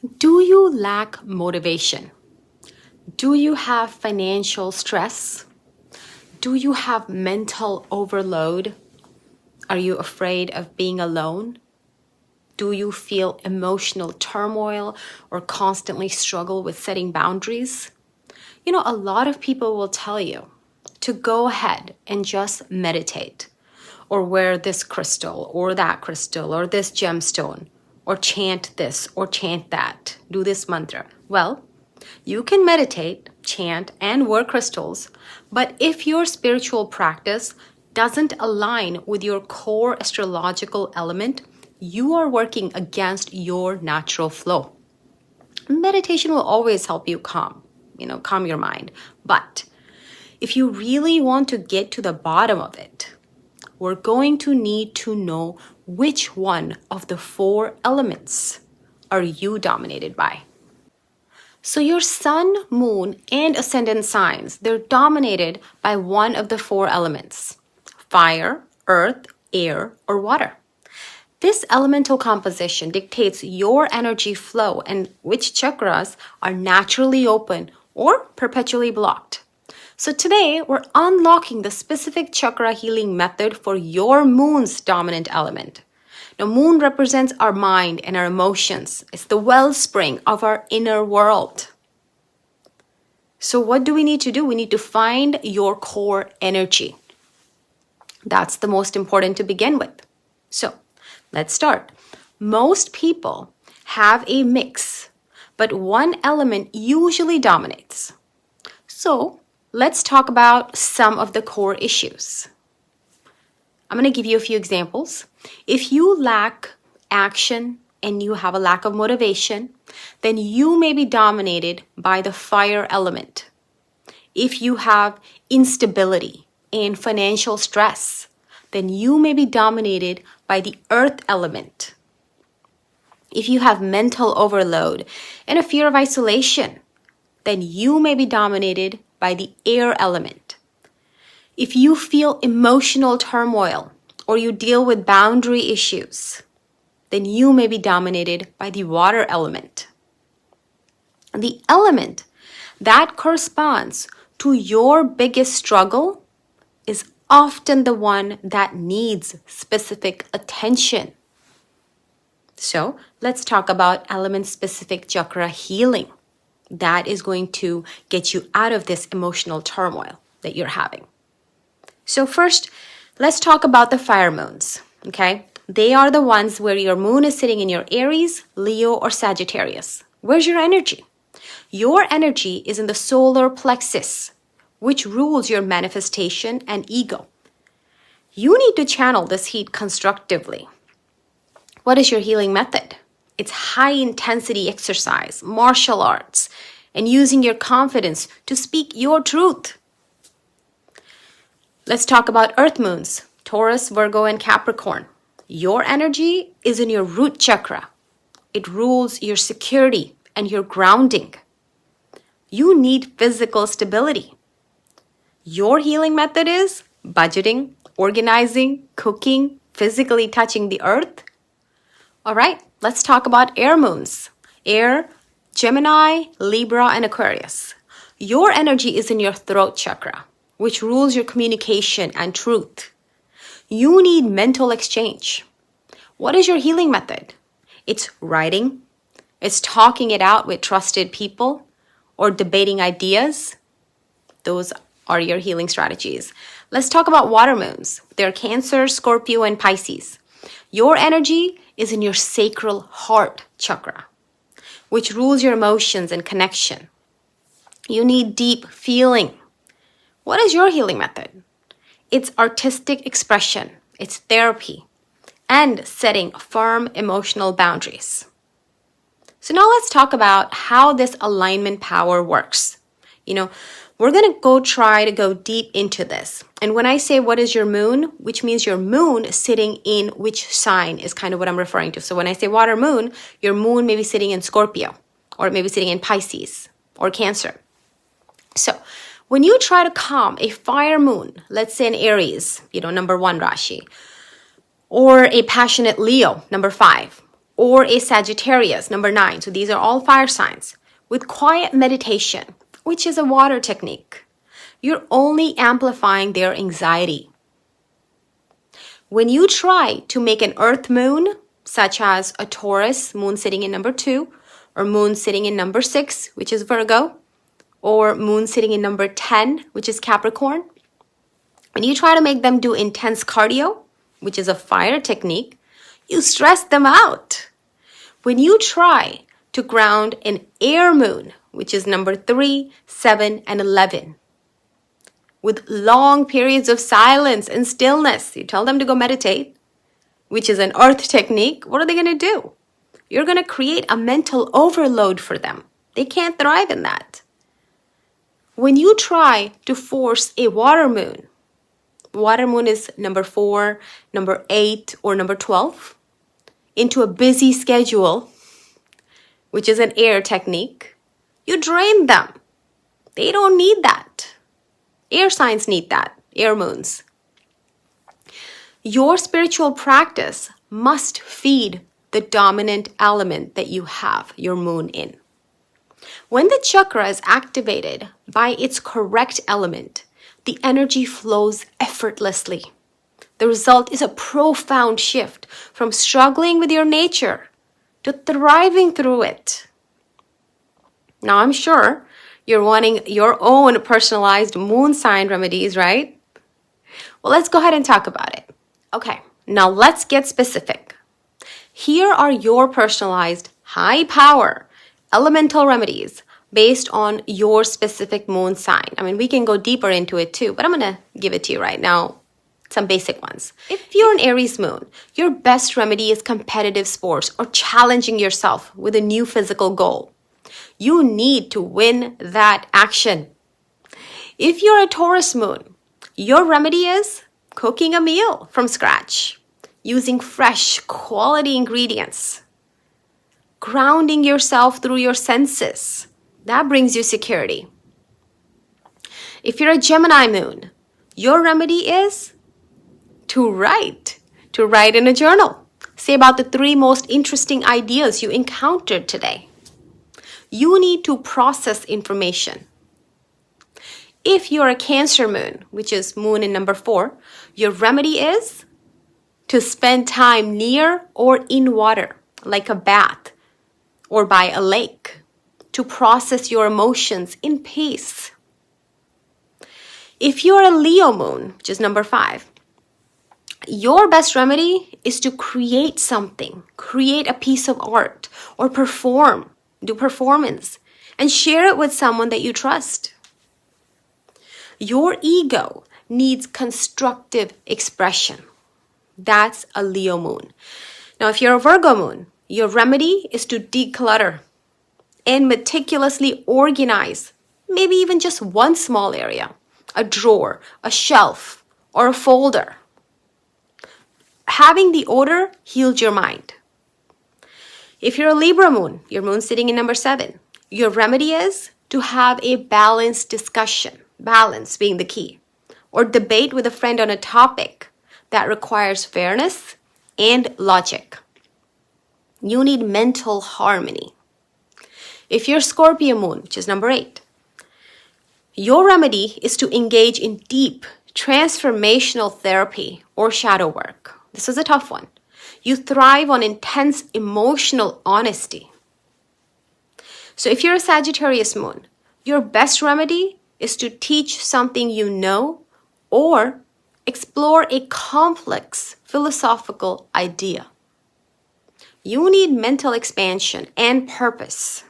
Do you lack motivation? Do you have financial stress? Do you have mental overload? Are you afraid of being alone? Do you feel emotional turmoil or constantly struggle with setting boundaries? You know, a lot of people will tell you to go ahead and just meditate, or wear this crystal or that crystal or this gemstone, or chant this or chant that, do this mantra. Well, you can meditate, chant, and wear crystals, but if your spiritual practice doesn't align with your core astrological element, you are working against your natural flow. Meditation will always help you calm your mind. But if you really want to get to the bottom of it, we're going to need to know which one of the 4 elements are you dominated by. So your sun, moon, and ascendant signs, they're dominated by one of the 4 elements: fire, earth, air, or water. This elemental composition dictates your energy flow and which chakras are naturally open or perpetually blocked. So today, we're unlocking the specific chakra healing method for your moon's dominant element. Now, moon represents our mind and our emotions. It's the wellspring of our inner world. So what do we need to do? We need to find your core energy. That's the most important to begin with. So let's start. Most people have a mix, but one element usually dominates. So let's talk about some of the core issues. I'm going to give you a few examples. If you lack action and you have a lack of motivation, then you may be dominated by the fire element. If you have instability and financial stress, then you may be dominated by the earth element. If you have mental overload and a fear of isolation, then you may be dominated by the air element. If you feel emotional turmoil or you deal with boundary issues, then you may be dominated by the water element. The element that corresponds to your biggest struggle is often the one that needs specific attention. So let's talk about element-specific chakra healing. That is going to get you out of this emotional turmoil that you're having. So first, let's talk about the fire moons, okay? They are the ones where your moon is sitting in your Aries, Leo, or Sagittarius. Where's your energy? Your energy is in the solar plexus, which rules your manifestation and ego. You need to channel this heat constructively. What is your healing method? It's high-intensity exercise, martial arts, and using your confidence to speak your truth. Let's talk about earth moons, Taurus, Virgo, and Capricorn. Your energy is in your root chakra. It rules your security and your grounding. You need physical stability. Your healing method is budgeting, organizing, cooking, physically touching the earth. All right, let's talk about air moons. Air, Gemini, Libra, and Aquarius. Your energy is in your throat chakra, which rules your communication and truth. You need mental exchange. What is your healing method? It's writing, it's talking it out with trusted people, or debating ideas. Those are your healing strategies. Let's talk about water moons. They're Cancer, Scorpio, and Pisces. Your energy is in your sacral heart chakra, which rules your emotions and connection. You need deep feeling. What is your healing method? It's artistic expression, it's therapy, and setting firm emotional boundaries. So now let's talk about how this alignment power works. We're going to try to go deep into this. And when I say what is your moon, which means your moon sitting in which sign is kind of what I'm referring to. So when I say water moon, your moon may be sitting in Scorpio, or maybe sitting in Pisces or Cancer. So when you try to calm a fire moon, let's say in Aries, number 1 Rashi, or a passionate Leo, number 5, or a Sagittarius, number 9. So these are all fire signs. With quiet meditation, which is a water technique, you're only amplifying their anxiety. When you try to make an earth moon, such as a Taurus moon sitting in number 2, or moon sitting in number 6, which is Virgo, or moon sitting in number 10, which is Capricorn, when you try to make them do intense cardio, which is a fire technique, you stress them out. When you try to ground an air moon, which is number 3, 7, and 11, with long periods of silence and stillness, you tell them to go meditate, which is an earth technique, what are they going to do? You're going to create a mental overload for them. They can't thrive in that. When you try to force a water moon is number 4, number 8, or number 12, into a busy schedule, which is an air technique, you drain them. They don't need that. Air signs need that, air moons. Your spiritual practice must feed the dominant element that you have your moon in. When the chakra is activated by its correct element, the energy flows effortlessly. The result is a profound shift from struggling with your nature to thriving through it. Now, I'm sure you're wanting your own personalized moon sign remedies, right? Well, let's go ahead and talk about it. Okay, now let's get specific. Here are your personalized high power elemental remedies based on your specific moon sign. I mean, we can go deeper into it too, but I'm going to give it to you right now. Some basic ones. If you're an Aries moon, your best remedy is competitive sports or challenging yourself with a new physical goal. You need to win that action. If you're a Taurus moon, your remedy is cooking a meal from scratch, using fresh, quality ingredients, grounding yourself through your senses. That brings you security. If you're a Gemini moon, your remedy is to write in a journal. Say about the 3 most interesting ideas you encountered today. You need to process information. If you're a Cancer moon, which is moon in number 4, your remedy is to spend time near or in water, like a bath or by a lake, to process your emotions in peace. If you're a Leo moon, which is number 5, your best remedy is to create something, create a piece of art, or do performance, and share it with someone that you trust. Your ego needs constructive expression. That's a Leo moon. Now, if you're a Virgo moon, your remedy is to declutter and meticulously organize, maybe even just one small area, a drawer, a shelf, or a folder. Having the order heals your mind. If you're a Libra moon, your moon sitting in number 7, your remedy is to have a balanced discussion, balance being the key, or debate with a friend on a topic that requires fairness and logic. You need mental harmony. If you're Scorpio moon, which is number 8, your remedy is to engage in deep transformational therapy or shadow work. This is a tough one. You thrive on intense emotional honesty. So if you're a Sagittarius moon, your best remedy is to teach something you know or explore a complex philosophical idea. You need mental expansion and purpose.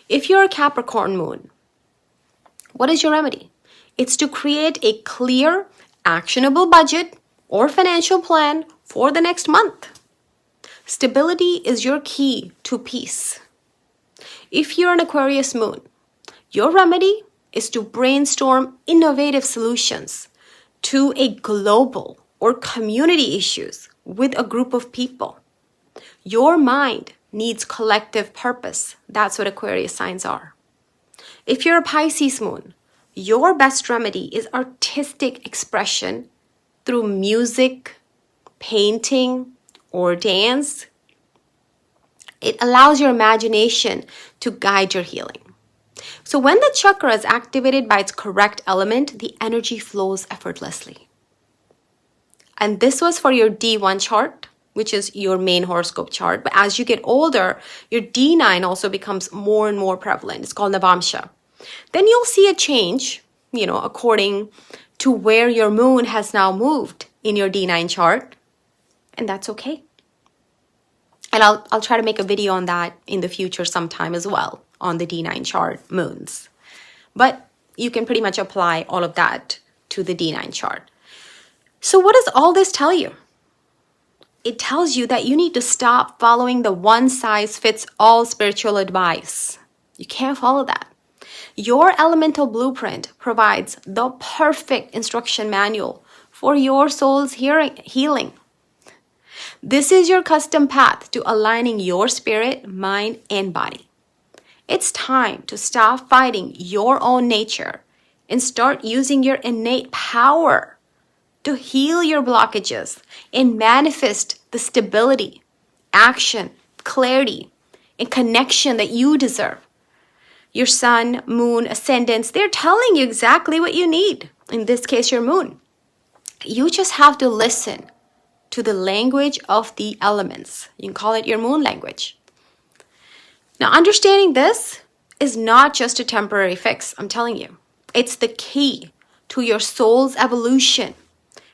If you're a Capricorn moon, what is your remedy? It's to create a clear, actionable budget or financial plan for the next month. Stability is your key to peace. If you're an Aquarius moon, your remedy is to brainstorm innovative solutions to a global or community issues with a group of people. Your mind needs collective purpose. That's what Aquarius signs are. If you're a Pisces moon, your best remedy is artistic expression through music, painting, or dance. It allows your imagination to guide your healing. So when the chakra is activated by its correct element, the energy flows effortlessly. And this was for your D1 chart, which is your main horoscope chart. But as you get older, your D9 also becomes more and more prevalent. It's called Navamsha. Then you'll see a change, according to where your moon has now moved in your D9 chart. And that's okay. And I'll try to make a video on that in the future sometime as well, on the D9 chart moons. But you can pretty much apply all of that to the D9 chart. So what does all this tell you? It tells you that you need to stop following the one-size-fits-all spiritual advice. You can't follow that. Your elemental blueprint provides the perfect instruction manual for your soul's healing. This is your custom path to aligning your spirit, mind, and body. It's time to stop fighting your own nature and start using your innate power to heal your blockages and manifest the stability, action, clarity, and connection that you deserve. Your sun, moon, ascendants, they're telling you exactly what you need. In this case, your moon. You just have to listen to the language of the elements. You can call it your moon language. Now, understanding this is not just a temporary fix, I'm telling you. It's the key to your soul's evolution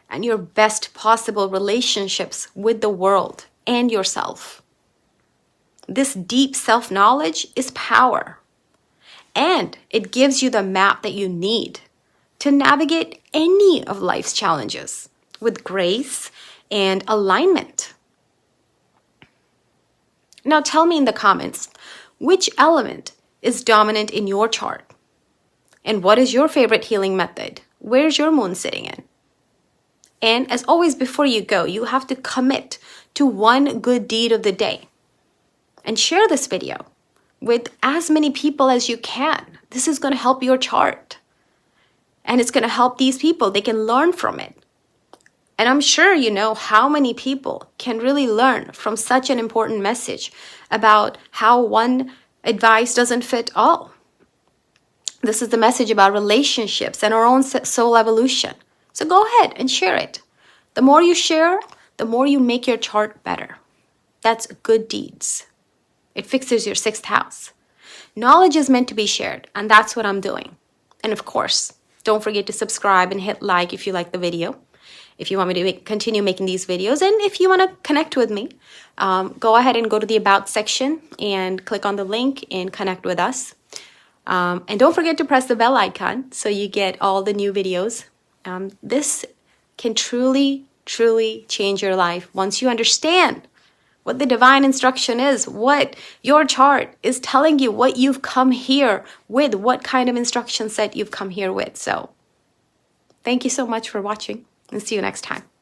and your best possible relationships with the world and yourself. This deep self-knowledge is power, and it gives you the map that you need to navigate any of life's challenges with grace and alignment. Now tell me in the comments, which element is dominant in your chart? And what is your favorite healing method? Where's your moon sitting in? And as always, before you go, you have to commit to one good deed of the day. And share this video with as many people as you can. This is going to help your chart. And it's going to help these people. They can learn from it. And I'm sure you know how many people can really learn from such an important message about how one advice doesn't fit all. This is the message about relationships and our own soul evolution. So go ahead and share it. The more you share, the more you make your chart better. That's good deeds. It fixes your 6th house. Knowledge is meant to be shared, and that's what I'm doing. And of course, don't forget to subscribe and hit like if you like the video. If you want me to continue making these videos, and if you want to connect with me, go ahead and go to the About section and click on the link and connect with us. And don't forget to press the bell icon so you get all the new videos. This can truly, truly change your life once you understand what the divine instruction is, what your chart is telling you, what you've come here with, what kind of instruction set you've come here with. So thank you so much for watching, and see you next time.